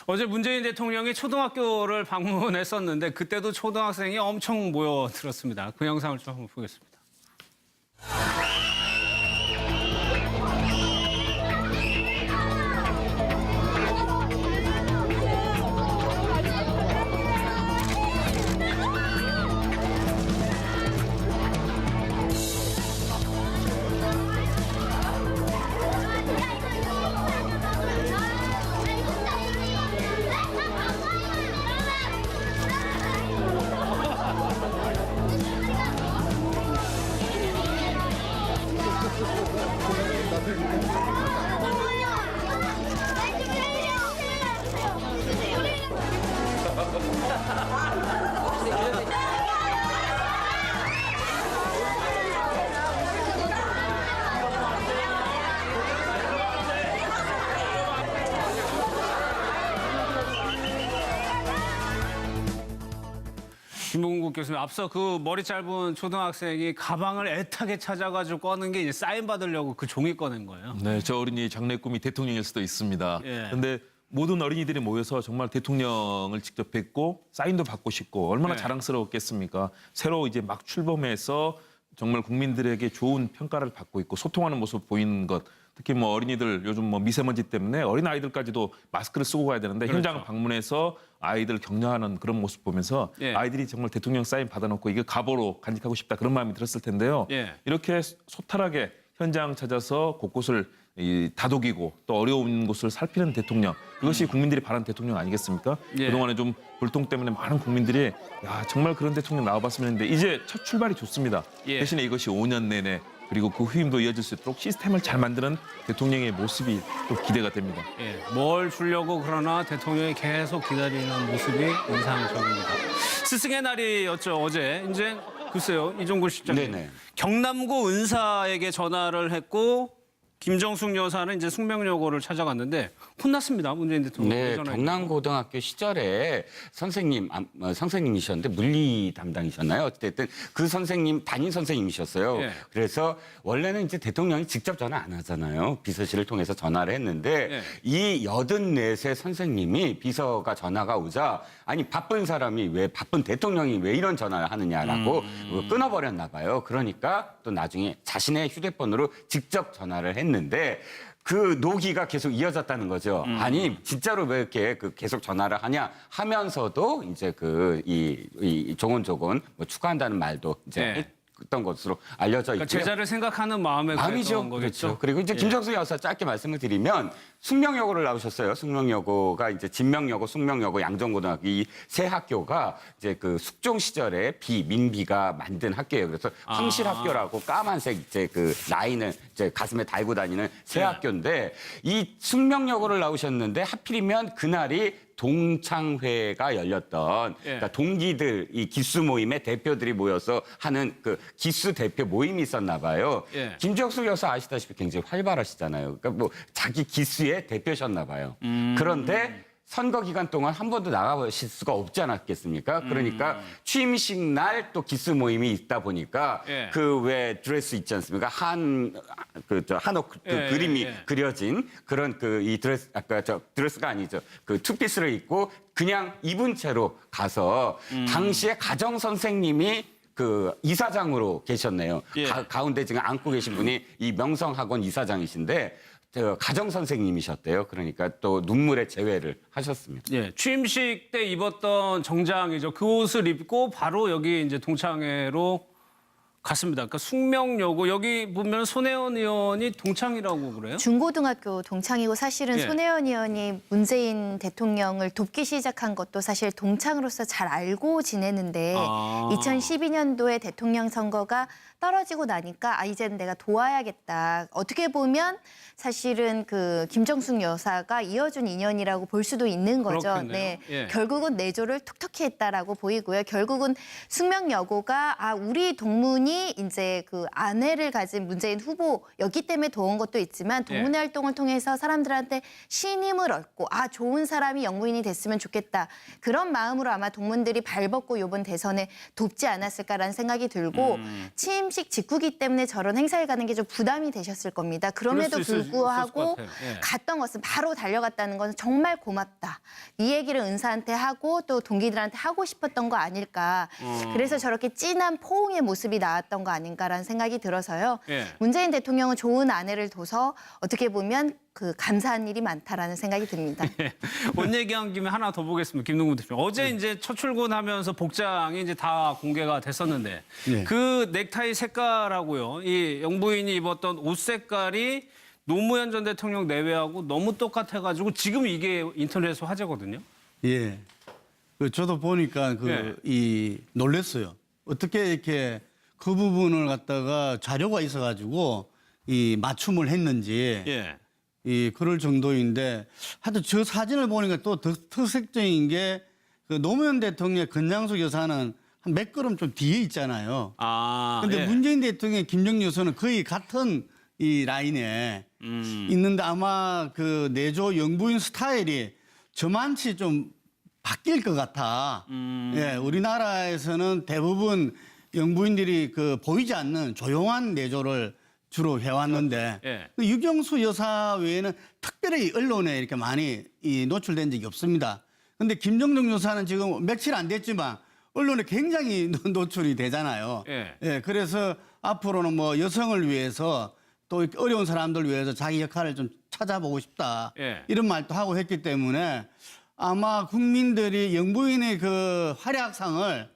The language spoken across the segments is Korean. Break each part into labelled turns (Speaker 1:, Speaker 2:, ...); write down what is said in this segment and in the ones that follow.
Speaker 1: 어제 문재인 대통령이 초등학교를 방문했었는데 그때도 초등학생이 엄청 모여들었습니다. 그 영상을 좀 한번 보겠습니다. 김봉국 교수님, 앞서 그 머리 짧은 초등학생이 가방을 애타게 찾아가지고 꺼낸 게 이제 사인 받으려고 그 종이 꺼낸 거예요.
Speaker 2: 네, 저 어린이 장래 꿈이 대통령일 수도 있습니다.
Speaker 1: 예.
Speaker 2: 근데 모든 어린이들이 모여서 정말 대통령을 직접 뵙고 사인도 받고 싶고 얼마나
Speaker 1: 네.
Speaker 2: 자랑스러웠겠습니까? 새로 이제 막 출범해서 정말 국민들에게 좋은 평가를 받고 있고 소통하는 모습 보이는 것. 특히 뭐 어린이들 요즘 뭐 미세먼지 때문에 어린 아이들까지도 마스크를 쓰고 가야 되는데
Speaker 1: 그렇죠.
Speaker 2: 현장 방문해서 아이들 격려하는 그런 모습 보면서
Speaker 1: 예.
Speaker 2: 아이들이 정말 대통령 사인 받아놓고 이게 가보로 간직하고 싶다 그런 마음이 들었을 텐데요.
Speaker 1: 예.
Speaker 2: 이렇게 소탈하게 현장 찾아서 곳곳을 다독이고 또 어려운 곳을 살피는 대통령. 그것이 국민들이 바라는 대통령 아니겠습니까?
Speaker 1: 예.
Speaker 2: 그동안에 좀 불통 때문에 많은 국민들이 야 정말 그런 대통령 나와봤으면 했는데 이제 첫 출발이 좋습니다.
Speaker 1: 예.
Speaker 2: 대신에 이것이 5년 내내 그리고 그 후임도 이어질 수 있도록 시스템을 잘 만드는 대통령의 모습이 또 기대가 됩니다.
Speaker 1: 예, 뭘 주려고 그러나 대통령이 계속 기다리는 모습이 인상적입니다. 스승의 날이었죠, 어제. 이제 글쎄요, 이종걸 실장님.
Speaker 3: 네네.
Speaker 1: 경남고 은사에게 전화를 했고 김정숙 여사는 이제 숙명여고를 찾아갔는데 혼났습니다, 문재인 대통령.
Speaker 3: 네,
Speaker 1: 전화했고.
Speaker 3: 경남고등학교 시절에 선생님이셨는데 물리 담당이셨나요? 어쨌든 그 선생님 담임 선생님이셨어요.
Speaker 1: 예.
Speaker 3: 그래서 원래는 이제 대통령이 직접 전화 안 하잖아요. 비서실을 통해서 전화를 했는데
Speaker 1: 예.
Speaker 3: 이 84세 선생님이 비서가 전화가 오자 아니 바쁜 사람이 왜 바쁜 대통령이 왜 이런 전화를 하느냐라고 끊어버렸나 봐요. 그러니까 또 나중에 자신의 휴대폰으로 직접 전화를 했는데 그 노기가 계속 이어졌다는 거죠. 아니 진짜로 왜 이렇게 계속 전화를 하냐 하면서도 이제 이 조곤조곤 뭐 축하한다는 말도 이제
Speaker 1: 네.
Speaker 3: 했던 것으로 알려져 있고요.
Speaker 1: 그러니까 제자를 생각하는 마음에
Speaker 3: 마음이죠.
Speaker 1: 그랬던 거겠죠.
Speaker 3: 그렇죠. 그리고 이제 김정숙 여사 짧게 말씀을 드리면 숙명여고를 나오셨어요. 숙명여고가 이제 진명여고, 숙명여고, 양정고등학교 이 세 학교가 이제 그 숙종 시절에 민비가 만든 학교예요. 그래서 황실학교라고 까만색 이제 그 라인을 이제 가슴에 달고 다니는 새
Speaker 1: 네.
Speaker 3: 학교인데 이 숙명여고를 나오셨는데 하필이면 그날이 동창회가 열렸던
Speaker 1: 예.
Speaker 3: 그러니까 동기들 이 기수 모임의 대표들이 모여서 하는 그 기수 대표 모임이 있었나 봐요.
Speaker 1: 예.
Speaker 3: 김정숙 여사 아시다시피 굉장히 활발하시잖아요. 그러니까 뭐 자기 기수의 대표셨나 봐요. 그런데 선거 기간 동안 한 번도 나가보실 수가 없지 않았겠습니까? 그러니까 취임식 날 또 기수 모임이 있다 보니까
Speaker 1: 예.
Speaker 3: 그 왜 드레스 있지 않습니까? 한옥
Speaker 1: 예,
Speaker 3: 그림이
Speaker 1: 예.
Speaker 3: 그려진 그런 이 드레스 드레스가 아니죠. 그 투피스를 입고 그냥 입은 채로 가서 당시에 가정 선생님이 그 이사장으로 계셨네요.
Speaker 1: 예.
Speaker 3: 가운데 지금 앉고 계신 분이 이 명성학원 이사장이신데 가정 선생님이셨대요. 그러니까 또 눈물의 재회를 하셨습니다.
Speaker 1: 예, 취임식 때 입었던 정장이죠. 그 옷을 입고 바로 여기 이제 동창회로 갔습니다. 그러니까 숙명여고 여기 보면 손혜원 의원이 동창이라고 그래요?
Speaker 4: 중고등학교 동창이고 사실은
Speaker 1: 예.
Speaker 4: 손혜원 의원이 문재인 대통령을 돕기 시작한 것도 사실 동창으로서 잘 알고 지내는데 2012년도에 대통령 선거가 떨어지고 나니까 이제는 내가 도와야겠다. 어떻게 보면 사실은 그 김정숙 여사가 이어준 인연이라고 볼 수도 있는 거죠.
Speaker 1: 그렇겠네요.
Speaker 4: 네,
Speaker 1: 예.
Speaker 4: 결국은 내조를 톡톡히 했다라고 보이고요. 결국은 숙명여고가 우리 동문이 이제 그 아내를 가진 문재인 후보였기 때문에 도운 것도 있지만 동문회 활동을 통해서 사람들한테 신임을 얻고 좋은 사람이 영부인이 됐으면 좋겠다. 그런 마음으로 아마 동문들이 발벗고 이번 대선에 돕지 않았을까라는 생각이 들고 취임 취임식 직후기 때문에 저런 행사에 가는 게 좀 부담이 되셨을 겁니다. 그럼에도
Speaker 1: 그럴 수 있을
Speaker 4: 불구하고
Speaker 1: 것 같아요. 예.
Speaker 4: 갔던 것은 바로 달려갔다는 것은 정말 고맙다. 이 얘기를 은사한테 하고 또 동기들한테 하고 싶었던 거 아닐까. 그래서 저렇게 진한 포옹의 모습이 나왔던 거 아닌가라는 생각이 들어서요.
Speaker 1: 예.
Speaker 4: 문재인 대통령은 좋은 아내를 둬서 어떻게 보면 그 감사한 일이 많다라는 생각이 듭니다.
Speaker 1: 옷 얘기한 김에 하나 더 보겠습니다. 김동국 대표님. 어제 이제 첫 출근하면서 복장이 이제 다 공개가 됐었는데
Speaker 5: 네.
Speaker 1: 그 넥타이 색깔하고요. 이 영부인이 입었던 옷 색깔이 노무현 전 대통령 내외하고 너무 똑같아가지고 지금 이게 인터넷에서 화제거든요.
Speaker 5: 예. 저도 보니까 놀랬어요. 어떻게 이렇게 그 부분을 갖다가 자료가 있어가지고 이 맞춤을 했는지
Speaker 1: 예.
Speaker 5: 그럴 정도인데 하여튼 저 사진을 보니까 또 특색적인 게 그 노무현 대통령의 건장숙 여사는 한 몇 걸음 좀 뒤에 있잖아요.
Speaker 1: 아.
Speaker 5: 근데
Speaker 1: 예.
Speaker 5: 문재인 대통령의 김정일 여사는 거의 같은 이 라인에 있는데 아마 그 내조 영부인 스타일이 저만치 좀 바뀔 것 같아. 예, 우리나라에서는 대부분 영부인들이 그 보이지 않는 조용한 내조를 주로 해왔는데
Speaker 1: 예.
Speaker 5: 그 유경수 여사 외에는 특별히 언론에 이렇게 많이 노출된 적이 없습니다. 근데 김정중 여사는 지금 며칠 안 됐지만 언론에 굉장히 노출이 되잖아요.
Speaker 1: 예.
Speaker 5: 예, 그래서 앞으로는 뭐 여성을 위해서 또 어려운 사람들 위해서 자기 역할을 좀 찾아보고 싶다.
Speaker 1: 예.
Speaker 5: 이런 말도 하고 했기 때문에 아마 국민들이 영부인의 그 활약상을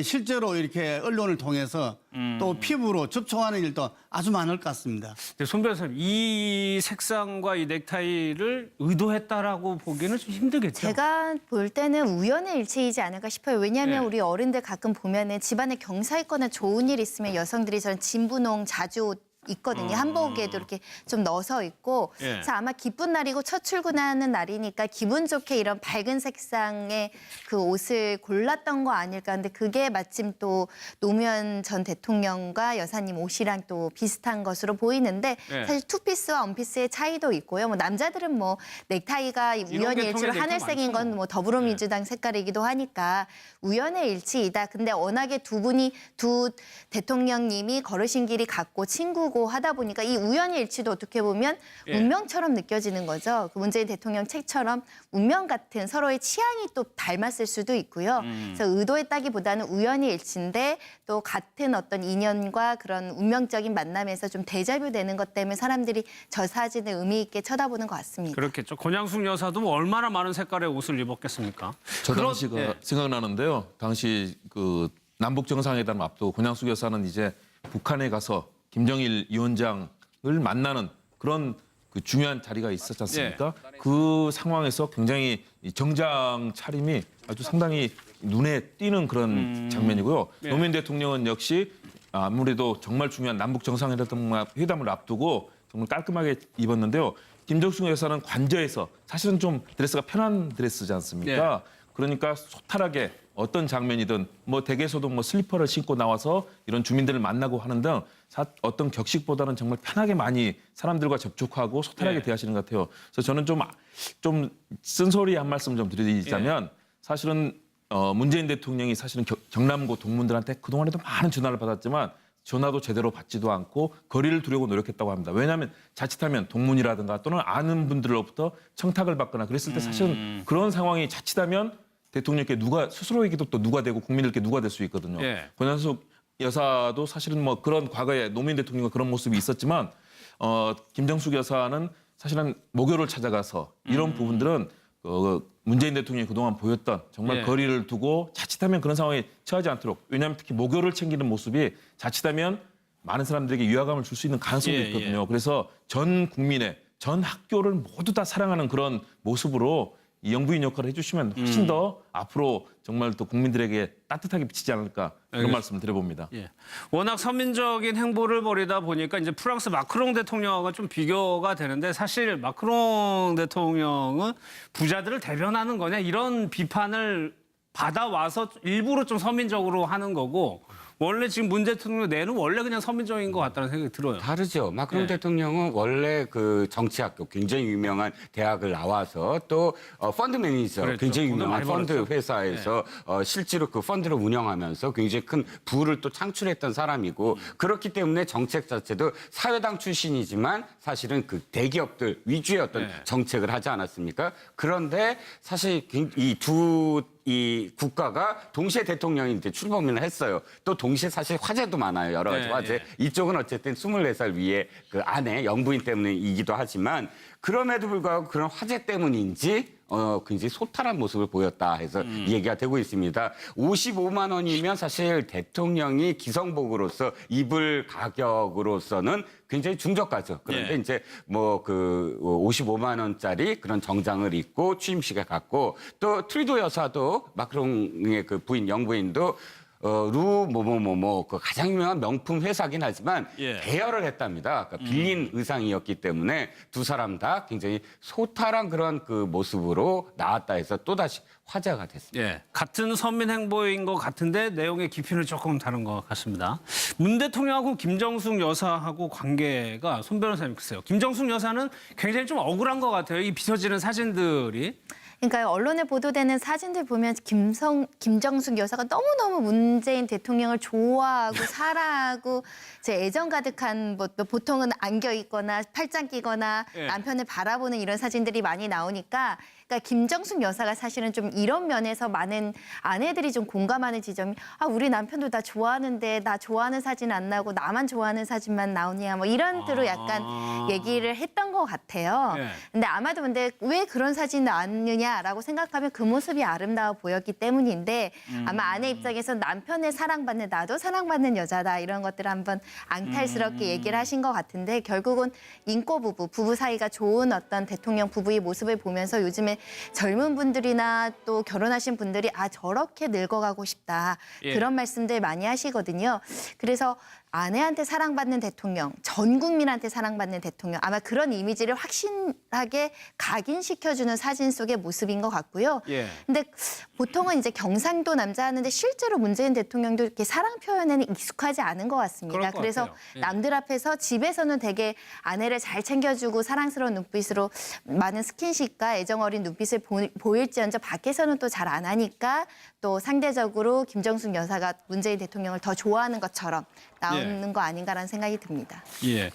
Speaker 5: 실제로 이렇게 언론을 통해서 또 피부로 접촉하는 일도 아주 많을 것 같습니다.
Speaker 1: 근데 손 변호사님, 이 색상과 이 넥타이를 의도했다라고 보기는 좀 힘들겠죠?
Speaker 4: 제가 볼 때는 우연의 일치이지 않을까 싶어요. 왜냐하면
Speaker 1: 네.
Speaker 4: 우리 어른들 가끔 보면은 집안에 경사 있거나 좋은 일 있으면 여성들이 저는 진분홍 자주 있거든요. 한복에도 이렇게 좀 넣어서 있고.
Speaker 1: 예.
Speaker 4: 그래서 아마 기쁜 날이고 첫 출근하는 날이니까 기분 좋게 이런 밝은 색상의 그 옷을 골랐던 거 아닐까. 근데 그게 마침 또 노무현 전 대통령과 여사님 옷이랑 또 비슷한 것으로 보이는데
Speaker 1: 예.
Speaker 4: 사실 투피스와 원피스의 차이도 있고요. 뭐 남자들은 뭐 넥타이가 우연의 일치로
Speaker 1: 넥타이
Speaker 4: 하늘색인
Speaker 1: 많죠.
Speaker 4: 건 뭐 더불어민주당 색깔이기도 하니까 우연의 일치이다. 근데 워낙에 두 대통령님이 걸으신 길이 같고 친구고 하다 보니까 이 우연의 일치도 어떻게 보면
Speaker 1: 예.
Speaker 4: 운명처럼 느껴지는 거죠. 그 문재인 대통령 책처럼 운명 같은 서로의 취향이 또 닮았을 수도 있고요. 그래서 의도했다기보다는 우연의 일치인데 또 같은 어떤 인연과 그런 운명적인 만남에서 좀 데자뷰되는 것 때문에 사람들이 저 사진을 의미 있게 쳐다보는 것 같습니다.
Speaker 1: 그렇겠죠. 권양숙 여사도 얼마나 많은 색깔의 옷을 입었겠습니까?
Speaker 2: 저
Speaker 1: 그런-
Speaker 2: 당시가
Speaker 1: 예.
Speaker 2: 생각나는데요. 당시 그 남북 정상회담 앞두고 권양숙 여사는 이제 북한에 가서 김정일 위원장을 만나는 그런 그 중요한 자리가 있었지 않습니까? 그 상황에서 굉장히 이 정장 차림이 아주 상당히 눈에 띄는 그런 장면이고요.
Speaker 1: 예.
Speaker 2: 노무현 대통령은 역시 아무래도 정말 중요한 남북 정상회담을 앞두고 정말 깔끔하게 입었는데요. 김정숙 여사는 관저에서 사실은 좀 드레스가 편한 드레스지 않습니까? 그러니까 소탈하게 어떤 장면이든 뭐 댁에서도 뭐 슬리퍼를 신고 나와서 이런 주민들을 만나고 하는 등 어떤 격식보다는 정말 편하게 많이 사람들과 접촉하고 소탈하게
Speaker 1: 예.
Speaker 2: 대하시는 것 같아요. 그래서 저는 좀 쓴소리 한 말씀 좀 드리자면 사실은 문재인 대통령이 사실은 경남고 동문들한테 그동안에도 많은 전화를 받았지만 전화도 제대로 받지도 않고 거리를 두려고 노력했다고 합니다. 왜냐하면 자칫하면 동문이라든가 또는 아는 분들로부터 청탁을 받거나 그랬을 때 사실은 그런 상황이 자칫하면 대통령께 스스로에게도 또 누가 되고 국민들께 누가 될 수 있거든요.
Speaker 1: 예.
Speaker 2: 권양숙 여사도 사실은 뭐 그런 과거에 노무현 대통령과 그런 모습이 있었지만 김정숙 여사는 사실은 모교를 찾아가서 이런 부분들은 문재인 대통령이 그동안 보였던 정말
Speaker 1: 예.
Speaker 2: 거리를 두고 자칫하면 그런 상황에 처하지 않도록 왜냐하면 특히 모교를 챙기는 모습이 자칫하면 많은 사람들에게 위화감을 줄 수 있는 가능성이
Speaker 1: 예,
Speaker 2: 있거든요. 그래서 전 국민의 전 학교를 모두 다 사랑하는 그런 모습으로 이 영부인 역할을 해주시면 훨씬 더 앞으로 정말 또 국민들에게 따뜻하게 비치지 않을까 그런
Speaker 1: 알겠습니다.
Speaker 2: 말씀을 드려봅니다.
Speaker 1: 예. 워낙 서민적인 행보를 벌이다 보니까 이제 프랑스 마크롱 대통령과 좀 비교가 되는데 사실 마크롱 대통령은 부자들을 대변하는 거냐 이런 비판을 받아와서 일부러 좀 서민적으로 하는 거고 원래 지금 문 대통령 내는 원래 그냥 서민적인 것 같다는 생각이 들어요.
Speaker 3: 다르죠. 마크롱
Speaker 1: 네.
Speaker 3: 대통령은 원래 그 정치학교 굉장히 유명한 대학을 나와서 또 펀드 매니저
Speaker 1: 그랬죠.
Speaker 3: 굉장히
Speaker 1: 돈을
Speaker 3: 유명한
Speaker 1: 많이
Speaker 3: 펀드
Speaker 1: 벌었죠.
Speaker 3: 회사에서 실제로 그 펀드를 운영하면서 굉장히 큰 부를 또 창출했던 사람이고 그렇기 때문에 정책 자체도 사회당 출신이지만 사실은 그 대기업들 위주의 어떤
Speaker 1: 네.
Speaker 3: 정책을 하지 않았습니까? 그런데 사실 이 국가가 동시에 대통령이 이제 출범을 했어요. 또 동시에 사실 화제도 많아요. 여러 가지
Speaker 1: 네,
Speaker 3: 화제.
Speaker 1: 네.
Speaker 3: 이쪽은 어쨌든 24살 위에 그 아내 영부인 때문이기도 하지만 그럼에도 불구하고 그런 화제 때문인지 굉장히 소탈한 모습을 보였다 해서 이 얘기가 되고 있습니다. 55만 원이면 사실 대통령이 기성복으로서 입을 가격으로서는 굉장히 중저가죠. 그런데
Speaker 1: 예.
Speaker 3: 이제 뭐 그 55만 원짜리 그런 정장을 입고 취임식에 갔고 또 트리도 여사도 마크롱의 그 부인 영부인도 루 뭐뭐뭐뭐 그 가장 유명한 명품 회사긴 하지만
Speaker 1: 예.
Speaker 3: 대여를 했답니다. 그러니까 빌린 의상이었기 때문에 두 사람 다 굉장히 소탈한 그런 그 모습으로 나왔다 해서 또다시 화제가 됐습니다.
Speaker 1: 예, 같은 서민 행보인 것 같은데 내용의 깊이는 조금 다른 것 같습니다. 문 대통령하고 김정숙 여사하고 관계가 손 변호사님 글쎄요. 김정숙 여사는 굉장히 좀 억울한 것 같아요. 이 비춰지는 사진들이.
Speaker 4: 그러니까 언론에 보도되는 사진들 보면 김정숙 여사가 너무너무 문재인 대통령을 좋아하고 사랑하고 제 애정 가득한 뭐 보통은 안겨 있거나 팔짱 끼거나
Speaker 1: 예.
Speaker 4: 남편을 바라보는 이런 사진들이 많이 나오니까 그러니까 김정숙 여사가 사실은 좀 이런 면에서 많은 아내들이 좀 공감하는 지점이 우리 남편도 나 좋아하는데 나 좋아하는 사진 안 나오고 나만 좋아하는 사진만 나오냐 뭐 이런 뜻으로 약간 얘기를 했던 것 같아요.
Speaker 1: 예.
Speaker 4: 근데 아마도 근데 왜 그런 사진이 나왔느냐라고 생각하면 그 모습이 아름다워 보였기 때문인데 아마 아내 입장에서 남편을 사랑받는 나도 사랑받는 여자다 이런 것들을 한번 앙탈스럽게 얘기를 하신 것 같은데 결국은 인꼬 부부 사이가 좋은 어떤 대통령 부부의 모습을 보면서 요즘에 젊은 분들이나 또 결혼하신 분들이 저렇게 늙어가고 싶다
Speaker 1: 예.
Speaker 4: 그런 말씀들 많이 하시거든요. 그래서 아내한테 사랑받는 대통령, 전 국민한테 사랑받는 대통령 아마 그런 이미지를 확실하게 각인시켜주는 사진 속의 모습인 것 같고요.
Speaker 1: 예.
Speaker 4: 근데 보통은 이제 경상도 남자 하는데 실제로 문재인 대통령도 이렇게 사랑 표현에는 익숙하지 않은 것 같습니다.
Speaker 1: 그럴 것
Speaker 4: 그래서
Speaker 1: 같아요. 예.
Speaker 4: 남들 앞에서 집에서는 되게 아내를 잘 챙겨주고 사랑스러운 눈빛으로 많은 스킨십과 애정 어린 눈빛을 보일지언정 밖에서는 또 잘 안 하니까 또 상대적으로 김정숙 여사가 문재인 대통령을 더 좋아하는 것처럼 나오는 거 아닌가라는 생각이 듭니다.
Speaker 1: 예.